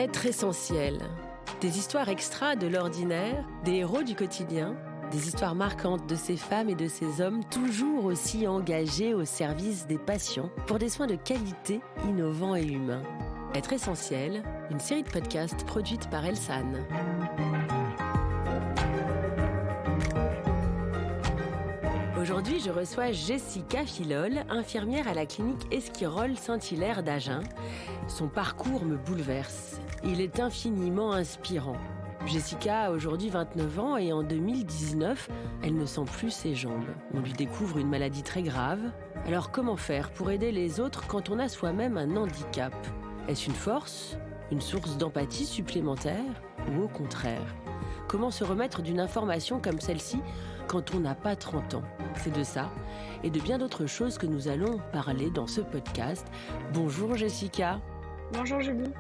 Être essentiel. Des histoires extra de l'ordinaire, des héros du quotidien, des histoires marquantes de ces femmes et de ces hommes toujours aussi engagés au service des patients pour des soins de qualité, innovants et humains. Être essentiel, une série de podcasts produite par Elsan. Aujourd'hui, je reçois Jessica Filol, infirmière à la clinique Esquirol Saint-Hilaire d'Agen. Son parcours me bouleverse. Il est infiniment inspirant. Jessica a aujourd'hui 29 ans et en 2019, elle ne sent plus ses jambes. On lui découvre une maladie très grave. Alors comment faire pour aider les autres quand on a soi-même un handicap ? Est-ce une force ? Une source d'empathie supplémentaire ? Ou au contraire ? Comment se remettre d'une information comme celle-ci quand on n'a pas 30 ans ? C'est de ça et de bien d'autres choses que nous allons parler dans ce podcast. Bonjour Jessica. Bonjour Julie.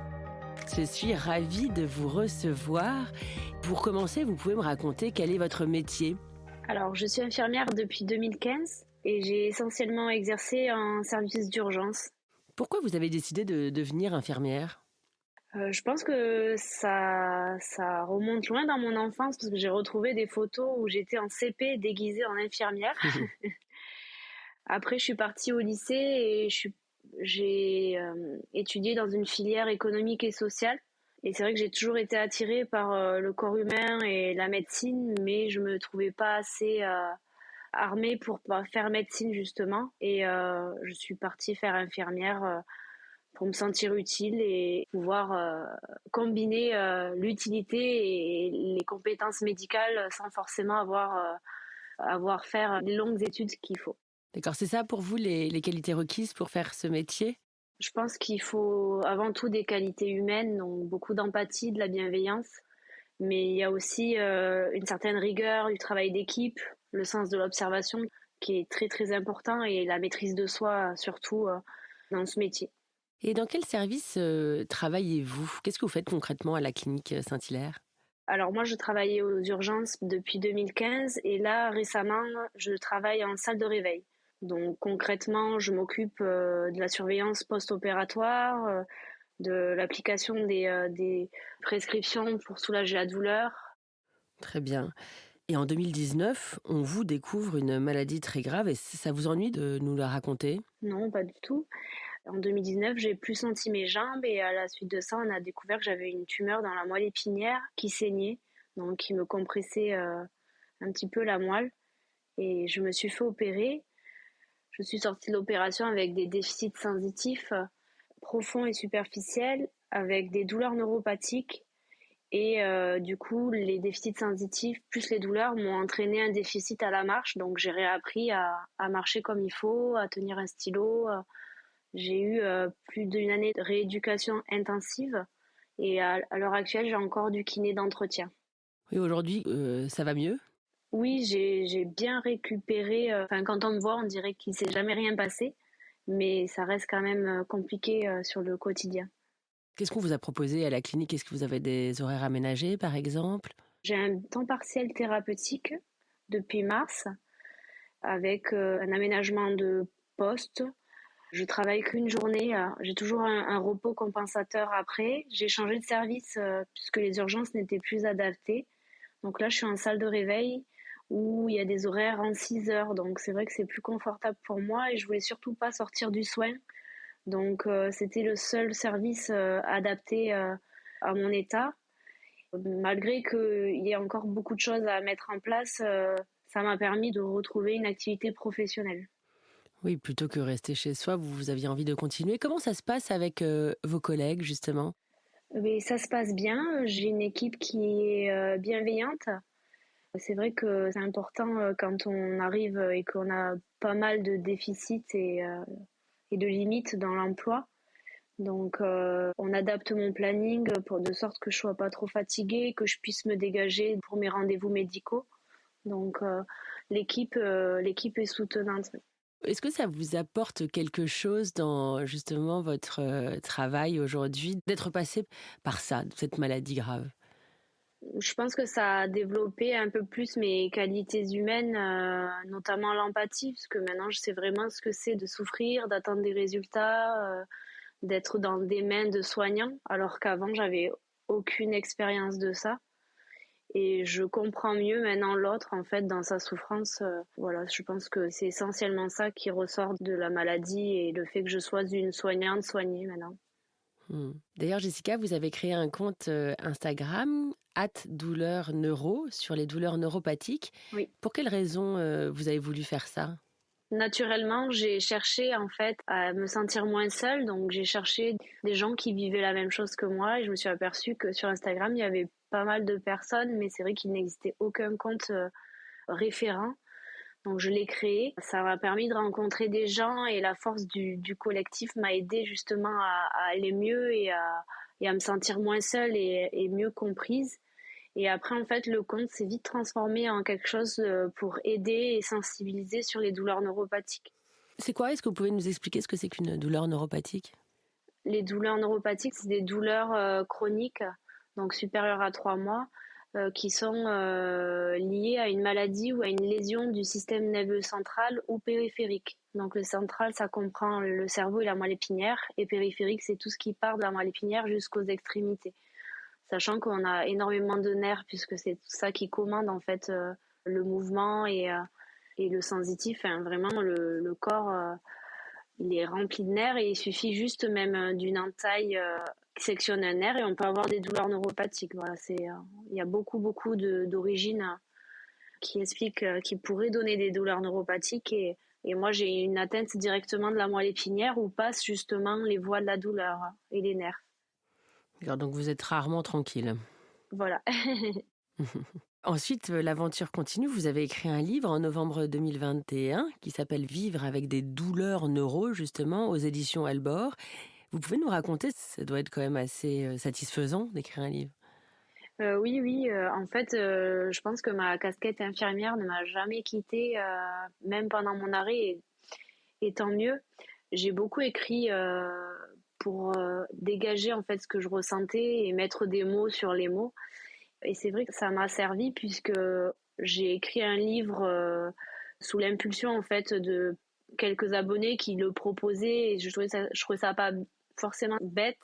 Je suis ravie de vous recevoir. Pour commencer, vous pouvez me raconter quel est votre métier ? Alors, je suis infirmière depuis 2015 et j'ai essentiellement exercé en service d'urgence. Pourquoi vous avez décidé de devenir infirmière ? Je pense que ça remonte loin dans mon enfance parce que j'ai retrouvé des photos où j'étais en CP déguisée en infirmière. Après, je suis partie au lycée et j'ai étudié dans une filière économique et sociale. Et c'est vrai que j'ai toujours été attirée par le corps humain et la médecine, mais je me trouvais pas assez armée pour faire médecine justement. Et je suis partie faire infirmière pour me sentir utile et pouvoir combiner l'utilité et les compétences médicales sans forcément avoir faire les longues études qu'il faut. D'accord, c'est ça pour vous les qualités requises pour faire ce métier ? Je pense qu'il faut avant tout des qualités humaines, donc beaucoup d'empathie, de la bienveillance, mais il y a aussi une certaine rigueur, du travail d'équipe, le sens de l'observation qui est très très important et la maîtrise de soi surtout dans ce métier. Et dans quel service travaillez-vous ? Qu'est-ce que vous faites concrètement à la clinique Saint-Hilaire ? Alors moi je travaillais aux urgences depuis 2015 et là récemment je travaille en salle de réveil. Donc concrètement je m'occupe de la surveillance post-opératoire, de l'application des prescriptions pour soulager la douleur. Très bien. Et en 2019, on vous découvre une maladie très grave et ça vous ennuie de nous la raconter ? Non, pas du tout. En 2019, j'ai plus senti mes jambes et à la suite de ça, on a découvert que j'avais une tumeur dans la moelle épinière qui saignait, donc qui me compressait un petit peu la moelle. Et je me suis fait opérer. Je suis sortie de l'opération avec des déficits sensitifs profonds et superficiels, avec des douleurs neuropathiques. Et du coup, les déficits sensitifs plus les douleurs m'ont entraîné un déficit à la marche. Donc j'ai réappris à marcher comme il faut, à tenir un stylo. J'ai eu plus d'une année de rééducation intensive et à l'heure actuelle, j'ai encore du kiné d'entretien. Oui, aujourd'hui, ça va mieux ? Oui, j'ai bien récupéré. Quand on me voit, on dirait qu'il s'est jamais rien passé, mais ça reste quand même compliqué sur le quotidien. Qu'est-ce qu'on vous a proposé à la clinique ? Est-ce que vous avez des horaires aménagés, par exemple ? J'ai un temps partiel thérapeutique depuis mars avec un aménagement de poste. Je travaille qu'une journée. J'ai toujours un repos compensateur après. J'ai changé de service puisque les urgences n'étaient plus adaptées. Donc là, je suis en salle de réveil où il y a des horaires en 6 heures. Donc c'est vrai que c'est plus confortable pour moi et je voulais surtout pas sortir du soin. Donc c'était le seul service adapté à mon état. Malgré qu'il y ait encore beaucoup de choses à mettre en place, ça m'a permis de retrouver une activité professionnelle. Oui, plutôt que rester chez soi, vous aviez envie de continuer. Comment ça se passe avec vos collègues, justement ? Mais ça se passe bien. J'ai une équipe qui est bienveillante. C'est vrai que c'est important quand on arrive et qu'on a pas mal de déficits et de limites dans l'emploi. Donc, on adapte mon planning de sorte que je sois pas trop fatiguée, que je puisse me dégager pour mes rendez-vous médicaux. Donc, l'équipe est soutenante. Est-ce que ça vous apporte quelque chose dans justement votre travail aujourd'hui, d'être passé par ça, cette maladie grave ? Je pense que ça a développé un peu plus mes qualités humaines, notamment l'empathie, parce que maintenant je sais vraiment ce que c'est de souffrir, d'attendre des résultats, d'être dans des mains de soignants, alors qu'avant, j'avais aucune expérience de ça. Et je comprends mieux maintenant l'autre, en fait, dans sa souffrance. Voilà, je pense que c'est essentiellement ça qui ressort de la maladie et le fait que je sois une soignante soignée maintenant. D'ailleurs, Jessica, vous avez créé un compte Instagram, @douleurs neuro, sur les douleurs neuropathiques. Oui. Pour quelle raison vous avez voulu faire ça? Naturellement, j'ai cherché en fait à me sentir moins seule, donc j'ai cherché des gens qui vivaient la même chose que moi et je me suis aperçue que sur Instagram, il y avait pas mal de personnes, mais c'est vrai qu'il n'existait aucun compte référent. Donc je l'ai créé. Ça m'a permis de rencontrer des gens et la force du collectif m'a aidé justement à aller mieux et à me sentir moins seule et mieux comprise. Et après, en fait, le compte s'est vite transformé en quelque chose pour aider et sensibiliser sur les douleurs neuropathiques. C'est quoi? Est-ce que vous pouvez nous expliquer ce que c'est qu'une douleur neuropathique? Les douleurs neuropathiques, c'est des douleurs chroniques, donc supérieures à 3 mois, qui sont liées à une maladie ou à une lésion du système nerveux central ou périphérique. Donc le central, ça comprend le cerveau et la moelle épinière, et périphérique, c'est tout ce qui part de la moelle épinière jusqu'aux extrémités. Sachant qu'on a énormément de nerfs, puisque c'est tout ça qui commande en fait le mouvement et le sensitif. Enfin, vraiment, le corps, il est rempli de nerfs et il suffit juste même d'une entaille qui sectionne un nerf et on peut avoir des douleurs neuropathiques. Voilà, il y a beaucoup d'origines qui expliquent, qui pourraient donner des douleurs neuropathiques et moi j'ai une atteinte directement de la moelle épinière où passent justement les voies de la douleur et les nerfs. Alors, donc vous êtes rarement tranquille. Voilà. Ensuite, l'aventure continue. Vous avez écrit un livre en novembre 2021 qui s'appelle Vivre avec des douleurs neuro, justement, aux éditions Albor. Vous pouvez nous raconter, ça doit être quand même assez satisfaisant d'écrire un livre. Oui. En fait, je pense que ma casquette infirmière ne m'a jamais quittée, même pendant mon arrêt, et tant mieux. J'ai beaucoup écrit pour dégager en fait ce que je ressentais et mettre des mots sur les mots. Et c'est vrai que ça m'a servi puisque j'ai écrit un livre sous l'impulsion en fait de quelques abonnés qui le proposaient et je trouvais ça pas forcément bête.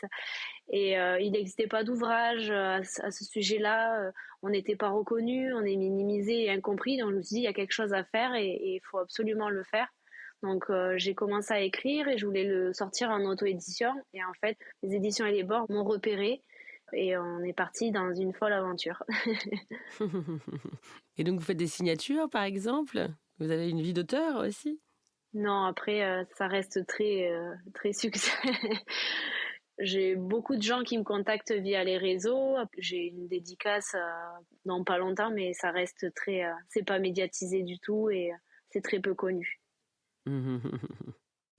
Et il n'existait pas d'ouvrage à ce sujet-là. On n'était pas reconnus, on est minimisé et incompris. Donc je me suis dit, il y a quelque chose à faire et il faut absolument le faire. Donc j'ai commencé à écrire et je voulais le sortir en auto-édition. Et en fait, les éditions et les bords m'ont repéré et on est parti dans une folle aventure. Et donc vous faites des signatures, par exemple? Vous avez une vie d'auteur aussi? Non, après, ça reste très succès. J'ai beaucoup de gens qui me contactent via les réseaux. J'ai une dédicace dans pas longtemps, mais ça reste c'est pas médiatisé du tout et c'est très peu connu.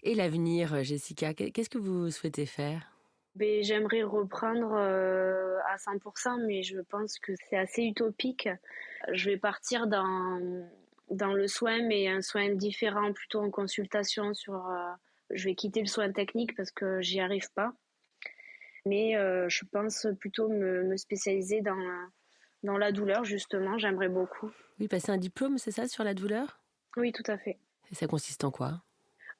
Et l'avenir, Jessica, qu'est-ce que vous souhaitez faire? Mais j'aimerais reprendre à 100%, mais je pense que c'est assez utopique. Je vais partir dans le soin, mais un soin différent, plutôt en consultation je vais quitter le soin technique parce que j'y arrive pas. Mais je pense plutôt me spécialiser dans la douleur, justement. J'aimerais beaucoup. Oui, passer un diplôme, c'est ça, sur la douleur? Oui, tout à fait. Et ça consiste en quoi?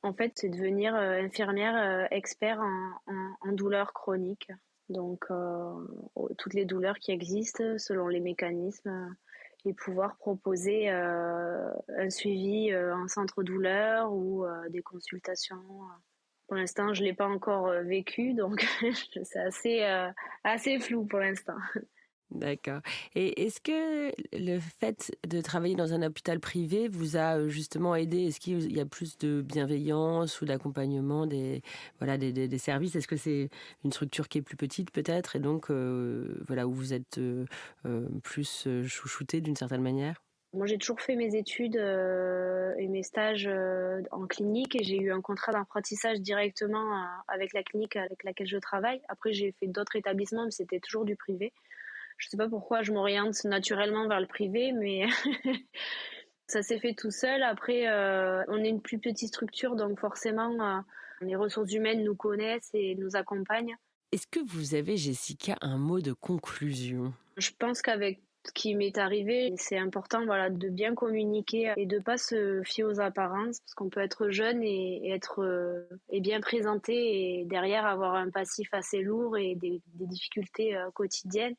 En fait, c'est devenir infirmière expert en douleurs chroniques. Donc, toutes les douleurs qui existent selon les mécanismes et pouvoir proposer un suivi en centre douleur ou des consultations. Pour l'instant, je ne l'ai pas encore vécu, donc c'est assez flou pour l'instant. D'accord. Et est-ce que le fait de travailler dans un hôpital privé vous a justement aidé? Est-ce qu'il y a plus de bienveillance ou d'accompagnement des services? Est-ce que c'est une structure qui est plus petite peut-être et donc où vous êtes plus chouchouté d'une certaine manière? Moi, j'ai toujours fait mes études et mes stages en clinique et j'ai eu un contrat d'apprentissage directement avec la clinique avec laquelle je travaille. Après, j'ai fait d'autres établissements, mais c'était toujours du privé. Je sais pas pourquoi je m'oriente naturellement vers le privé, mais ça s'est fait tout seul. Après, on est une plus petite structure, donc forcément, les ressources humaines nous connaissent et nous accompagnent. Est-ce que vous avez, Jessica, un mot de conclusion? Je pense qu'avec ce qui m'est arrivé. C'est important, voilà, de bien communiquer et de pas se fier aux apparences, parce qu'on peut être jeune et bien présenté et derrière avoir un passif assez lourd et des difficultés quotidiennes.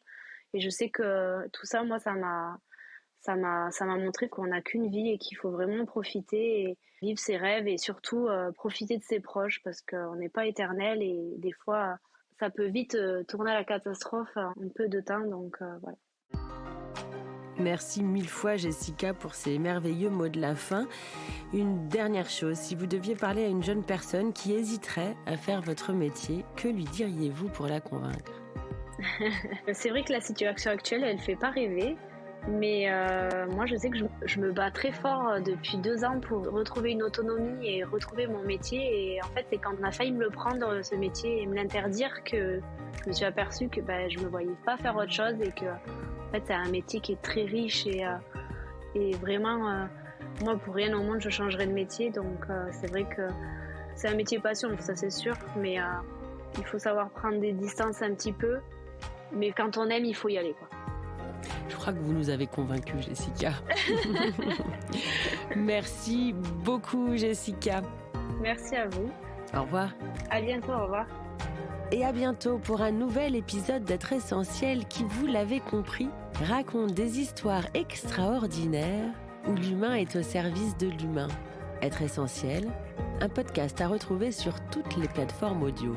Et je sais que tout ça, moi, ça m'a montré qu'on n'a qu'une vie et qu'il faut vraiment profiter et vivre ses rêves et surtout profiter de ses proches parce qu'on n'est pas éternel et des fois, ça peut vite tourner à la catastrophe en peu de temps. Donc, voilà. Merci mille fois Jessica pour ces merveilleux mots de la fin. Une dernière chose, si vous deviez parler à une jeune personne qui hésiterait à faire votre métier, que lui diriez-vous pour la convaincre ? C'est vrai que la situation actuelle, elle ne fait pas rêver. Mais moi, je sais que je me bats très fort depuis 2 ans pour retrouver une autonomie et retrouver mon métier. Et en fait, c'est quand on a failli me le prendre, ce métier, et me l'interdire, que je me suis aperçue que je ne me voyais pas faire autre chose et que en fait, c'est un métier qui est très riche et vraiment, moi, pour rien au monde, je changerais de métier. Donc, c'est vrai que c'est un métier passion, ça c'est sûr. Mais il faut savoir prendre des distances un petit peu. Mais quand on aime, il faut y aller, quoi. Je crois que vous nous avez convaincus, Jessica. Merci beaucoup, Jessica. Merci à vous. Au revoir. À bientôt, au revoir. Et à bientôt pour un nouvel épisode d'Être Essentiel qui, vous l'avez compris, raconte des histoires extraordinaires où l'humain est au service de l'humain. Être Essentiel, un podcast à retrouver sur toutes les plateformes audio.